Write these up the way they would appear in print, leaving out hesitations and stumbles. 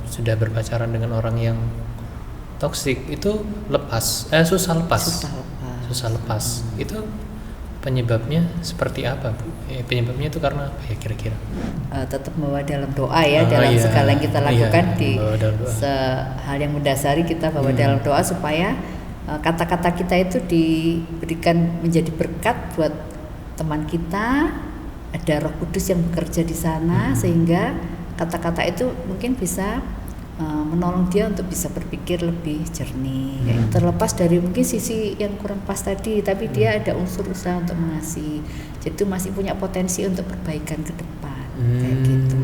sudah berpacaran dengan orang yang toksik itu susah lepas. Itu penyebabnya seperti apa, Bu? Penyebabnya itu karena apa ya kira-kira? Tetap bawa dalam doa ya, dalam segala yang kita lakukan di hal yang mendasari kita bawa dalam doa supaya kata-kata kita itu diberikan menjadi berkat buat teman kita, ada Roh Kudus yang bekerja di sana sehingga kata-kata itu mungkin bisa menolong dia untuk bisa berpikir lebih jernih. Terlepas dari mungkin sisi yang kurang pas tadi, tapi dia ada unsur usaha untuk mengasihi. Jadi itu masih punya potensi untuk perbaikan ke depan, kayak gitu.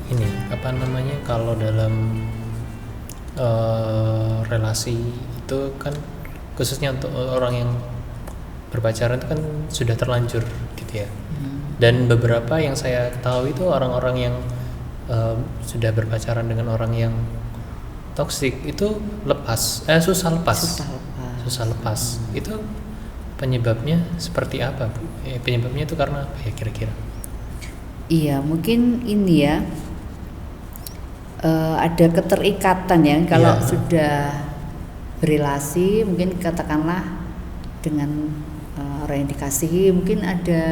Ini apa namanya, kalau dalam relasi itu kan khususnya untuk orang yang berpacaran itu kan sudah terlanjur gitu ya. Dan beberapa yang saya ketahui itu orang-orang yang sudah berpacaran dengan orang yang toksik itu susah lepas. Itu penyebabnya seperti apa, Bu? Penyebabnya itu karena apa ya kira-kira? Iya, mungkin ini ya, ada keterikatan ya kalau sudah berelasi, mungkin katakanlah dengan orang yang dikasihi, mungkin ada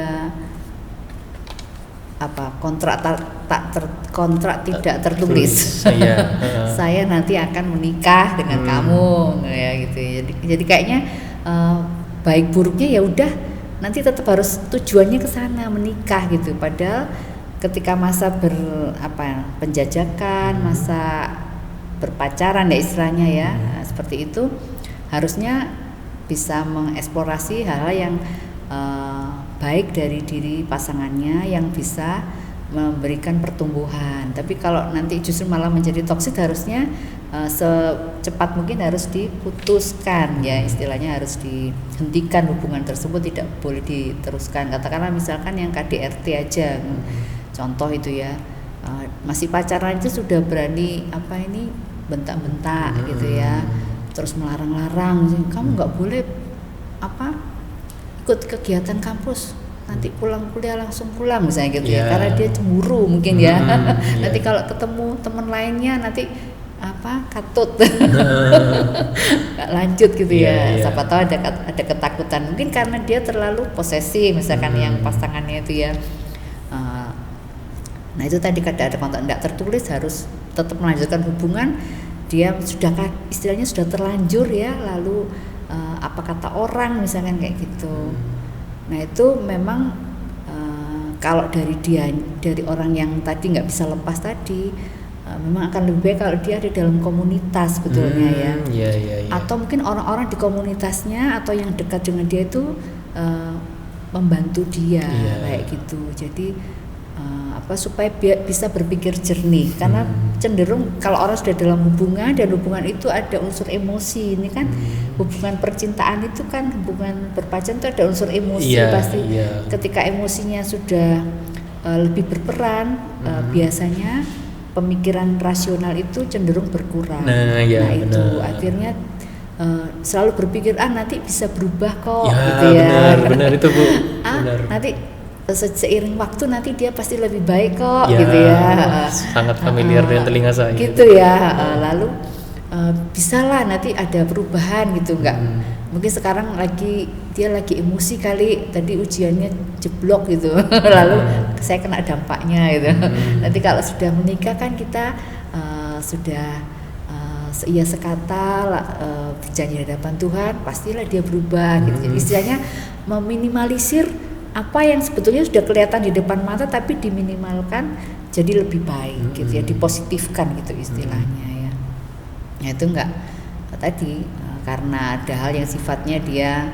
kontrak tidak tertulis. Saya nanti akan menikah dengan kamu, ya gitu. Jadi kayaknya baik buruknya ya udah nanti tetap harus tujuannya ke sana, menikah gitu. Padahal ketika masa penjajakan, masa berpacaran ya istilahnya ya, seperti itu harusnya bisa mengeksplorasi hal-hal yang baik dari diri pasangannya yang bisa memberikan pertumbuhan. Tapi kalau nanti justru malah menjadi toksik, harusnya secepat mungkin harus diputuskan ya, istilahnya harus dihentikan hubungan tersebut, tidak boleh diteruskan. Katakanlah misalkan yang KDRT aja, contoh itu ya, masih pacaran aja sudah berani bentak-bentak gitu ya, terus melarang-larang, kamu nggak boleh ikut kegiatan kampus, nanti pulang kuliah langsung pulang misalnya gitu ya, karena dia cemburu mungkin ya. Nanti kalau ketemu teman lainnya nanti katut nggak lanjut gitu ya. Siapa tahu ada ketakutan, mungkin karena dia terlalu posesif misalkan yang pasangannya itu ya. Nah itu tadi ada kontrak tidak tertulis, harus tetap melanjutkan hubungan. Dia istilahnya sudah terlanjur ya, lalu apa kata orang misalkan kayak gitu. Nah itu memang kalau dari orang yang tadi nggak bisa lepas tadi, memang akan lebih baik kalau dia ada dalam komunitas sebetulnya ya. Atau mungkin orang-orang di komunitasnya atau yang dekat dengan dia itu membantu dia kayak gitu. Jadi supaya bisa berpikir jernih, karena cenderung kalau orang sudah dalam hubungan dan hubungan itu ada unsur emosi. Ini kan hubungan percintaan itu kan, hubungan berpacaran itu ada unsur emosi pasti. Ketika emosinya sudah lebih berperan, biasanya pemikiran rasional itu cenderung berkurang. Nah itu akhirnya selalu berpikir nanti bisa berubah kok gitu ya. Benar itu Bu. Benar. Nanti seiring waktu nanti dia pasti lebih baik kok gitu ya. Sangat familiar dengan telinga saya gitu ya. Lalu bisalah nanti ada perubahan gitu, enggak mungkin sekarang dia lagi emosi kali, tadi ujiannya jeblok gitu lalu saya kena dampaknya gitu. Nanti kalau sudah menikah kan kita sudah seia sekata berjanji di hadapan Tuhan, pastilah dia berubah gitu. Jadi istilahnya meminimalisir apa yang sebetulnya sudah kelihatan di depan mata, tapi diminimalkan jadi lebih baik gitu ya, dipositifkan gitu istilahnya ya. Nah itu enggak tadi karena ada hal yang sifatnya dia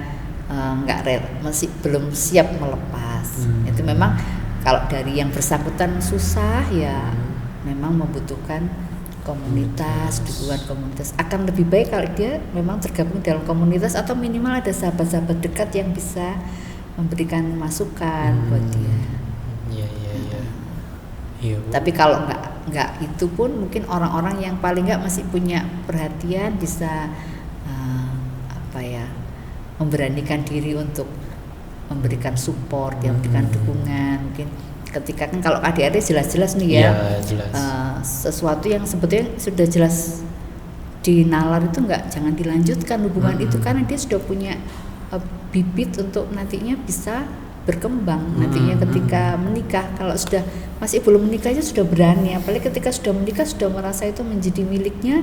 masih belum siap melepas. Itu memang kalau dari yang bersangkutan susah ya, memang membutuhkan komunitas, dukungan komunitas. Akan lebih baik kalau dia memang tergabung dalam komunitas atau minimal ada sahabat-sahabat dekat yang bisa memberikan masukan buat dia. Iya. Tapi kalau nggak nggak itu pun mungkin orang-orang yang paling nggak masih punya perhatian bisa memberanikan diri untuk memberikan support, ya memberikan dukungan. Mungkin ketika kan kalau adik-adik jelas-jelas nih ya, jelas. Sesuatu yang sebetulnya sudah jelas dinalar itu jangan dilanjutkan hubungan itu karena dia sudah punya bibit untuk nantinya bisa berkembang nantinya ketika menikah. Kalau sudah masih belum menikah aja sudah berani, apalagi ketika sudah menikah sudah merasa itu menjadi miliknya,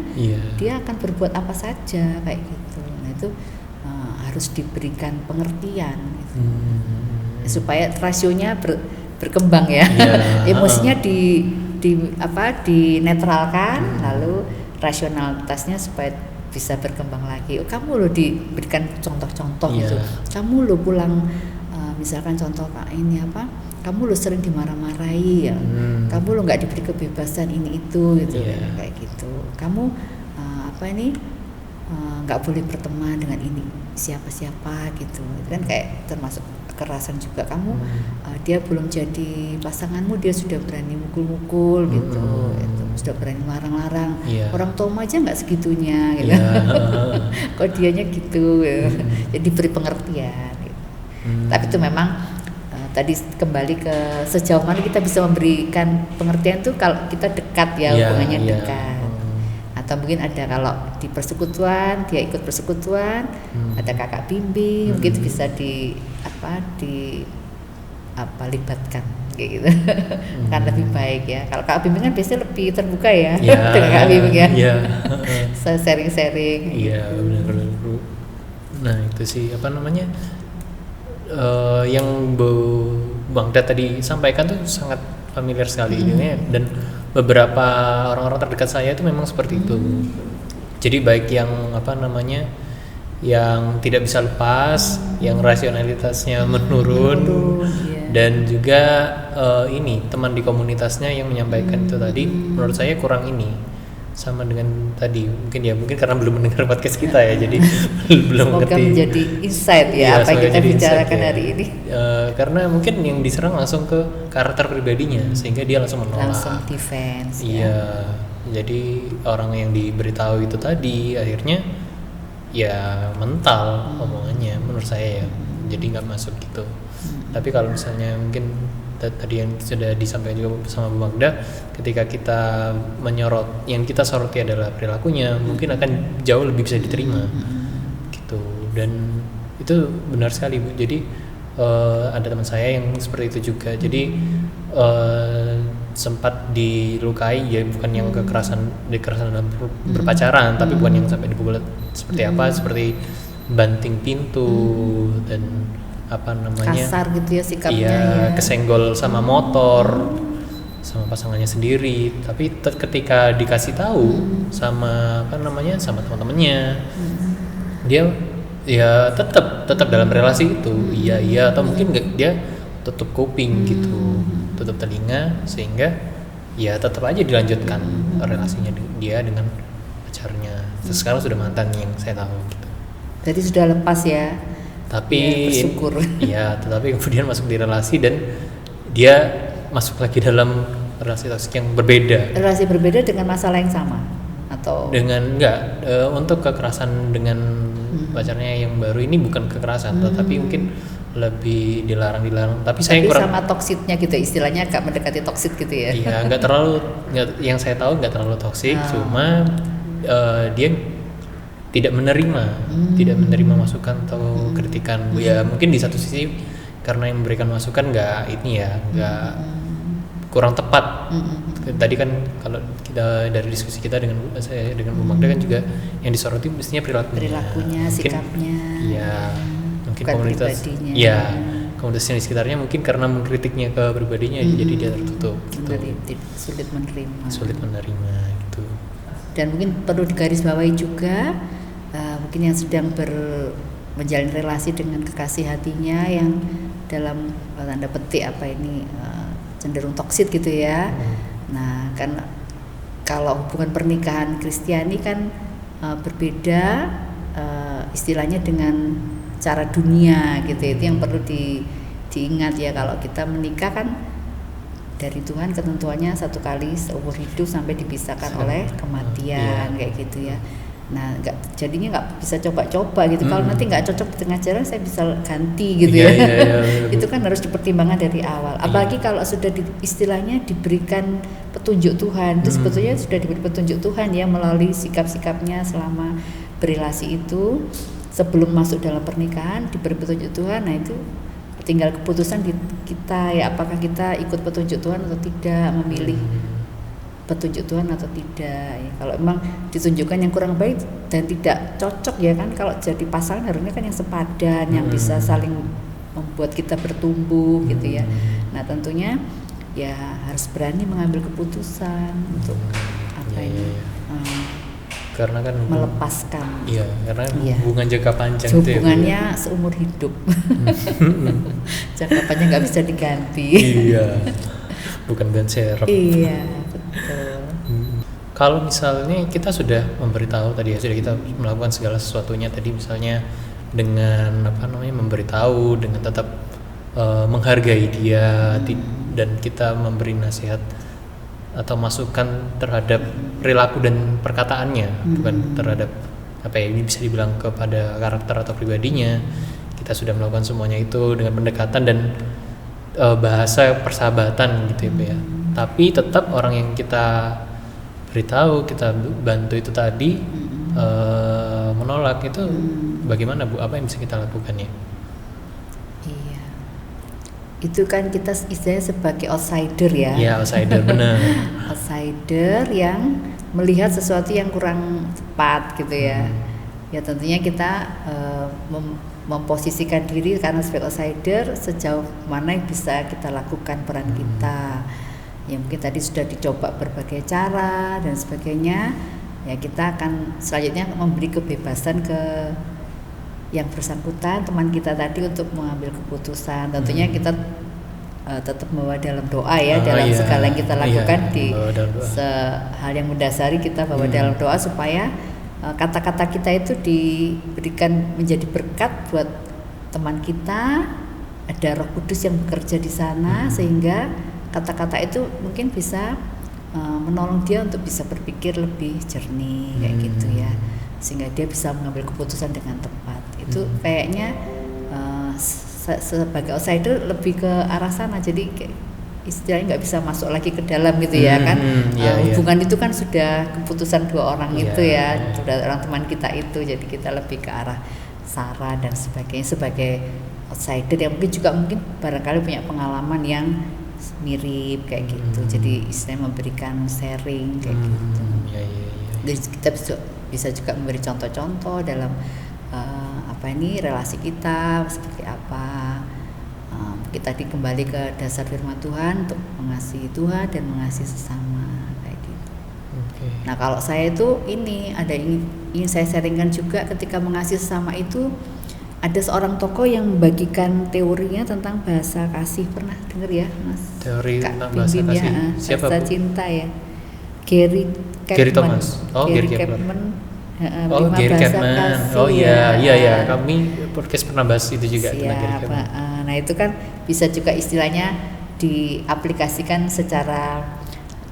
dia akan berbuat apa saja kayak gitu. Nah itu harus diberikan pengertian gitu. Supaya rasionya berkembang ya. Emosinya dinetralkan, lalu rasionalitasnya supaya bisa berkembang lagi. Kamu loh diberikan contoh-contoh gitu. Kamu loh pulang misalkan contoh kamu lo sering dimarah-marahi ya, kamu lo nggak diberi kebebasan ini itu gitu, kayak gitu. Kamu nggak boleh berteman dengan ini siapa-siapa gitu. Itu kan kayak termasuk kekerasan juga. Kamu dia belum jadi pasanganmu, dia sudah berani mukul-mukul gitu, sudah berani larang-larang. Orang tua aja nggak segitunya gitu. Kok dianya gitu, jadi beri pengertian. Tapi itu memang tadi kembali ke sejauh mana kita bisa memberikan pengertian tuh kalau kita dekat ya, hubungannya dekat. Atau mungkin ada kalau di persekutuan, dia ikut persekutuan, ada kakak bimbing, mungkin itu bisa libatkan kayak gitu. Kan lebih baik ya. Kalau kakak bimbing kan biasanya lebih terbuka ya, dengan kakak bimbing ya. Saya sharing-sharing. Iya, benar. Nah, itu sih yang Bu Magda tadi sampaikan tuh sangat familiar sekali dan beberapa orang-orang terdekat saya itu memang seperti itu. Jadi baik yang yang tidak bisa lepas, yang rasionalitasnya menurun, dan juga teman di komunitasnya yang menyampaikan itu tadi, menurut saya kurang sama dengan tadi mungkin karena belum mendengar podcast kita ya, jadi belum semoga ngerti. Menjadi insight ya apa yang kita bicarakan hari ini. Karena mungkin yang diserang langsung ke karakter pribadinya, sehingga dia langsung menolak, langsung defense. Jadi orang yang diberitahu itu tadi akhirnya ya mental omongannya menurut saya ya, jadi nggak masuk gitu. Tapi kalau misalnya mungkin tadi yang sudah disampaikan juga sama Bu Magda, ketika kita menyorot, yang kita soroti adalah perilakunya, mungkin akan jauh lebih bisa diterima gitu. Dan itu benar sekali Bu. Jadi ada teman saya yang seperti itu juga. Jadi sempat dilukai, ya bukan yang kekerasan dalam berpacaran, tapi bukan yang sampai dipukul seperti seperti banting pintu dan kasar gitu ya sikapnya, kesenggol sama motor sama pasangannya sendiri. Tapi ketika dikasih tahu sama sama teman-temannya, dia ya tetap dalam relasi itu atau mungkin dia tutup kuping gitu, tutup telinga, sehingga ya tetap aja dilanjutkan relasinya dia dengan pacarnya. Terus sekarang sudah mantan yang saya tahu gitu. Jadi sudah lepas ya. Tapi bersyukur. Tetapi kemudian masuk di relasi dan dia masuk lagi dalam relasi toksik yang berbeda. Relasi berbeda dengan masalah yang sama atau dengan untuk kekerasan dengan pacarnya yang baru ini bukan kekerasan, tetapi mungkin lebih dilarang. Tapi saya kurang sama toksiknya gitu, istilahnya agak mendekati toksik gitu ya. Iya, yang saya tahu nggak terlalu toksik, cuma dia tidak menerima masukan atau kritikan. Ya mungkin di satu sisi karena yang memberikan masukan nggak kurang tepat. Tadi kan kalau kita dari diskusi kita dengan Bu Magda kan juga yang disoroti mestinya perilakunya, sikapnya. Iya, mungkin bukan komunitas. Pribadinya. Iya, komunitas yang di sekitarnya mungkin karena mengkritiknya ke pribadinya, jadi dia tertutup. Gitu. Sulit menerima gitu. Dan mungkin perlu digarisbawahi juga. Mungkin yang sedang menjalin relasi dengan kekasih hatinya yang dalam tanda petik cenderung toksik gitu ya. Nah kan kalau hubungan pernikahan Kristiani kan berbeda istilahnya dengan cara dunia gitu. Itu yang perlu diingat ya, kalau kita menikah kan dari Tuhan ketentuannya 1 kali seumur hidup sampai dipisahkan oleh kematian, kayak gitu ya. Nah, jadinya nggak bisa coba-coba gitu. Kalau nanti nggak cocok di tengah jalan, saya bisa ganti gitu ya. Itu kan harus dipertimbangkan dari awal. Apalagi kalau sudah istilahnya diberikan petunjuk Tuhan, itu sebetulnya sudah diberi petunjuk Tuhan ya melalui sikap-sikapnya selama berrelasi itu sebelum masuk dalam pernikahan diberi petunjuk Tuhan. Nah itu tinggal keputusan di kita ya, apakah kita ikut petunjuk Tuhan atau tidak, memilih petunjuk Tuhan atau tidak ya. Kalau memang ditunjukkan yang kurang baik dan tidak cocok ya kan, kalau jadi pasangan harusnya kan yang sepadan, yang bisa saling membuat kita bertumbuh gitu ya. Nah tentunya ya harus berani mengambil keputusan untuk karena kan melepaskan. Iya, karena hubungan jangka panjang itu hubungannya seumur hidup. Jangka panjang nggak bisa diganti. Iya, bukan ban serep. Iya, betul. Kalau misalnya kita sudah memberitahu tadi ya, sudah kita melakukan segala sesuatunya tadi, misalnya dengan memberitahu, dengan tetap menghargai dia, dan kita memberi nasihat atau masukan terhadap perilaku dan perkataannya, bukan terhadap ini bisa dibilang kepada karakter atau pribadinya. Kita sudah melakukan semuanya itu dengan pendekatan dan bahasa persahabatan gitu ya. Tapi tetap orang yang kita beritahu, kita bantu itu tadi menolak, itu bagaimana Bu? Apa yang bisa kita lakukan ya? Iya, itu kan kita istilahnya sebagai outsider ya. Iya, outsider, benar. Outsider yang melihat sesuatu yang kurang tepat gitu ya. Ya tentunya kita memposisikan diri karena sebagai outsider sejauh mana yang bisa kita lakukan peran kita. Ya mungkin tadi sudah dicoba berbagai cara dan sebagainya. Ya kita akan selanjutnya memberi kebebasan ke yang bersangkutan, teman kita tadi, untuk mengambil keputusan. Tentunya kita tetap bawa dalam doa ya, dalam segala yang kita lakukan di hal yang mendasari kita bawa dalam doa supaya kata-kata kita itu diberikan menjadi berkat buat teman kita. Ada Roh Kudus yang bekerja di sana sehingga kata-kata itu mungkin bisa menolong dia untuk bisa berpikir lebih jernih kayak gitu ya, sehingga dia bisa mengambil keputusan dengan tepat. Itu kayaknya sebagai outsider lebih ke arah sana, jadi istilahnya nggak bisa masuk lagi ke dalam gitu ya kan. Hubungan itu kan sudah keputusan dua orang itu ya, sudah orang teman kita itu, jadi kita lebih ke arah saran dan sebagainya sebagai outsider yang mungkin barangkali punya pengalaman yang mirip kayak gitu. Jadi istilahnya memberikan sharing kayak gitu. Jadi kita bisa juga memberi contoh-contoh dalam relasi kita seperti apa. Kita kembali ke dasar firman Tuhan untuk mengasihi Tuhan dan mengasihi sesama kayak gitu. Nah kalau saya itu ingin saya sharingkan juga, ketika mengasihi sesama itu ada seorang tokoh yang membagikan teorinya tentang bahasa kasih. Pernah dengar ya Mas? Teori tentang bahasa kasih. Ya, siapa bahasa cinta ya. Gary Thomas. Gary Chapman. Gary Chapman. Iya. Kami podcast pernah bahas itu juga tentang Gary Chapman. Nah itu kan bisa juga istilahnya diaplikasikan secara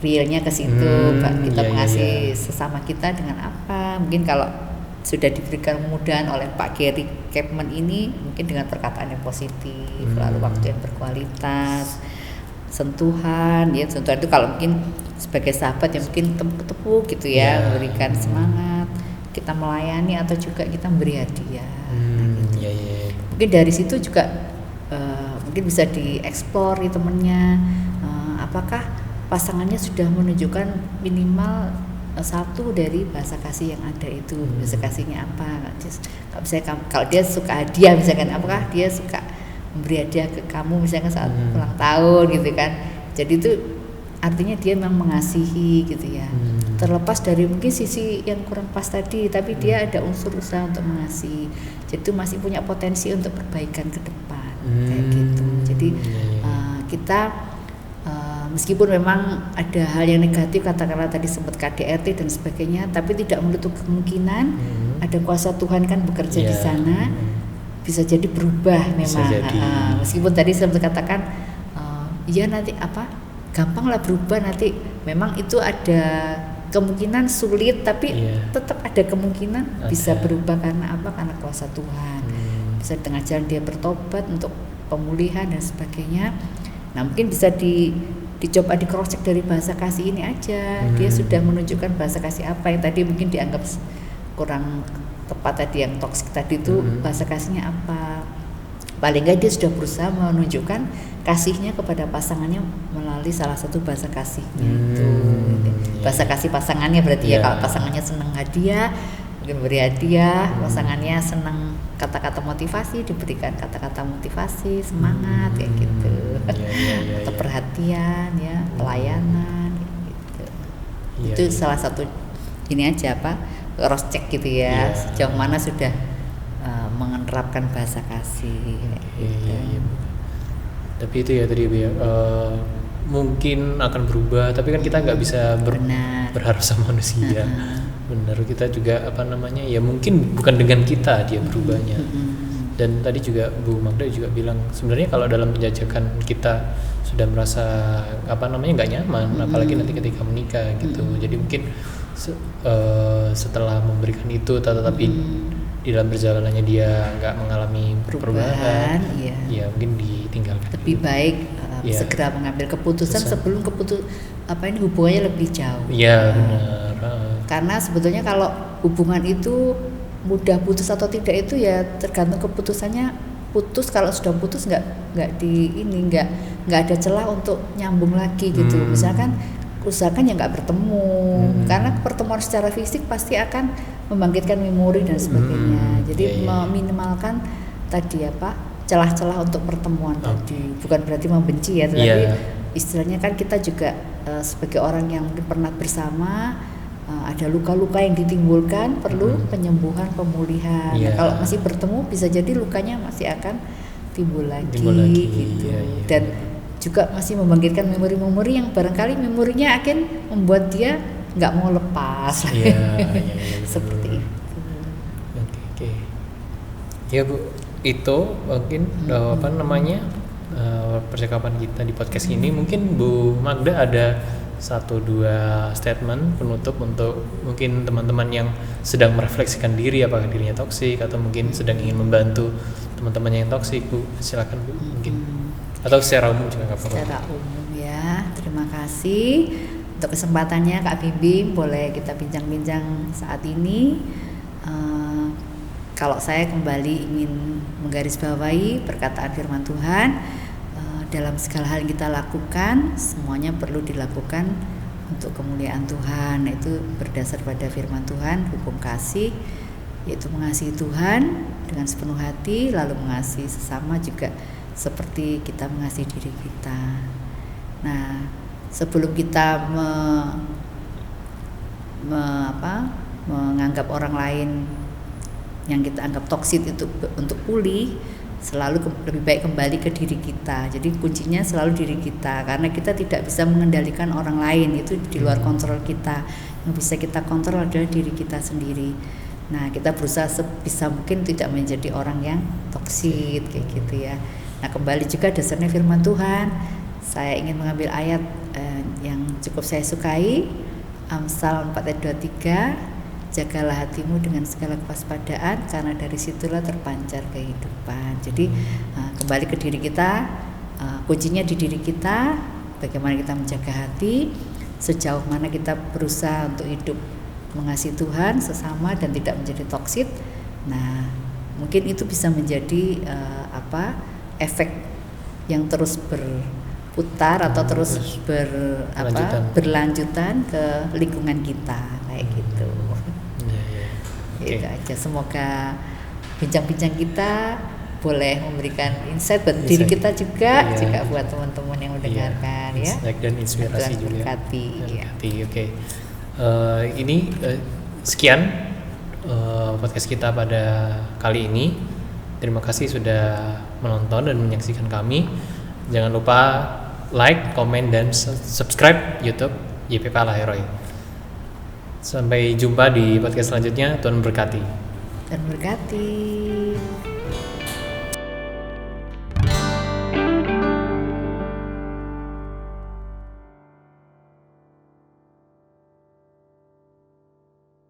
realnya ke situ. Kita mengasihi sesama kita dengan apa? Mungkin kalau sudah diberikan kemudahan oleh Pak Gary Chapman ini, mungkin dengan perkataan yang positif, lalu waktu yang berkualitas, sentuhan itu kalau mungkin sebagai sahabat yang mungkin tepuk-tepuk gitu ya, memberikan semangat, kita melayani atau juga kita memberi hadiah. Mungkin dari situ juga mungkin bisa dieksplor di temennya, apakah pasangannya sudah menunjukkan minimal satu dari bahasa kasih yang ada itu. Bahasa kasihnya apa? Kalau dia suka hadiah misalkan, apakah dia suka memberi hadiah ke kamu misalkan saat ulang tahun gitu kan. Jadi itu artinya dia memang mengasihi gitu ya. Terlepas dari mungkin sisi yang kurang pas tadi, tapi dia ada unsur usaha untuk mengasihi. Jadi itu masih punya potensi untuk perbaikan ke depan kayak gitu. Jadi kita meskipun memang ada hal yang negatif, katakanlah tadi sempat KDRT dan sebagainya, tapi tidak menutup kemungkinan ada kuasa Tuhan kan bekerja di sana, bisa jadi berubah memang. Meskipun tadi sempat katakan nanti gampang lah berubah nanti. Memang itu ada kemungkinan sulit, tapi tetap ada kemungkinan bisa berubah karena apa? Karena kuasa Tuhan. Bisa dengan jalan dia bertobat untuk pemulihan dan sebagainya. Nah mungkin bisa dicoba di cross check dari bahasa kasih ini aja. Dia sudah menunjukkan bahasa kasih apa yang tadi mungkin dianggap kurang tepat tadi, yang toksik tadi itu bahasa kasihnya apa. Paling nggak dia sudah berusaha menunjukkan kasihnya kepada pasangannya melalui salah satu bahasa kasihnya itu. Bahasa kasih pasangannya berarti ya, kalau pasangannya senang hadiah, mungkin beri hadiah, pasangannya senang kata-kata motivasi, diberikan kata-kata motivasi, semangat kayak gitu. Atau perhatian ya, pelayanan gitu. Itu salah satu ini aja apa? Cross check gitu ya. Sejauh mana sudah menerapkan bahasa kasih. Tapi itu ya tadi mungkin akan berubah, tapi kan kita nggak bisa berharap sama manusia. Benar, kita juga apa namanya ya, mungkin bukan dengan kita dia berubahnya. Dan tadi juga Bu Magda juga bilang sebenarnya kalau dalam penjajakan kita sudah merasa apa namanya nggak nyaman, apalagi nanti ketika menikah gitu. Jadi mungkin setelah memberikan itu tetapi di dalam perjalanannya dia nggak mengalami perubahan, ya mungkin ditinggalkan. Lebih baik segera mengambil keputusan sebelum hubungannya lebih jauh. Iya benar. Karena sebetulnya kalau hubungan itu mudah putus atau tidak itu ya tergantung keputusannya. Putus, kalau sudah putus nggak ada celah untuk nyambung lagi gitu. Misalkan usahakan ya nggak bertemu, karena pertemuan secara fisik pasti akan membangkitkan memori dan sebagainya. Jadi meminimalkan tadi celah-celah untuk pertemuan tadi. Bukan berarti membenci ya, tetapi istilahnya kan kita juga sebagai orang yang pernah bersama, ada luka-luka yang ditimbulkan, perlu penyembuhan, pemulihan. Nah, kalau masih bertemu bisa jadi lukanya masih akan timbul lagi. Gitu. Dan juga masih membangkitkan memori-memori yang barangkali memorinya akan membuat dia nggak mau lepas. Seperti itu. Oke. Ya Bu, itu mungkin percakapan kita di podcast ini. Mungkin Bu Magda ada 1-2 statement penutup untuk mungkin teman-teman yang sedang merefleksikan diri apakah dirinya toksik atau mungkin sedang ingin membantu teman-teman yang toksik. Bu, silakan Bu, mungkin. Atau secara umum juga nggak apa-apa. Secara umum ya. Terima kasih untuk kesempatannya Kak Bimbing, boleh kita bincang-bincang saat ini. Kalau saya kembali ingin menggarisbawahi perkataan firman Tuhan, dalam segala hal yang kita lakukan semuanya perlu dilakukan untuk kemuliaan Tuhan. Itu berdasar pada firman Tuhan, hukum kasih, yaitu mengasihi Tuhan dengan sepenuh hati, lalu mengasihi sesama juga seperti kita mengasihi diri kita. Nah, sebelum kita menganggap orang lain yang kita anggap toksik itu untuk pulih, selalu lebih baik kembali ke diri kita. Jadi kuncinya selalu diri kita, karena kita tidak bisa mengendalikan orang lain, itu di luar kontrol kita. Yang bisa kita kontrol adalah diri kita sendiri. Nah, kita berusaha sebisa mungkin tidak menjadi orang yang toksik kayak gitu ya. Nah, kembali juga dasarnya firman Tuhan. Saya ingin mengambil ayat yang cukup saya sukai, Amsal 4 ayat 23. Jagalah hatimu dengan segala kewaspadaan, karena dari situlah terpancar kehidupan. Jadi kembali ke diri kita, kuncinya di diri kita. Bagaimana kita menjaga hati, sejauh mana kita berusaha untuk hidup mengasihi Tuhan, sesama, dan tidak menjadi toksik. Nah, mungkin itu bisa menjadi efek yang terus berputar atau terus berlanjutan ke lingkungan kita kayak gitu. Itu aja. Semoga bincang-bincang kita boleh memberikan insight buat diri kita juga buat teman-teman yang mendengarkan dan inspirasi juga. Berkati. Oke. Ini sekian podcast kita pada kali ini. Terima kasih sudah menonton dan menyaksikan kami. Jangan lupa like, komen, dan subscribe YouTube YPP Alaheroi. Sampai jumpa di podcast selanjutnya. Tuhan berkati. Tuhan berkati.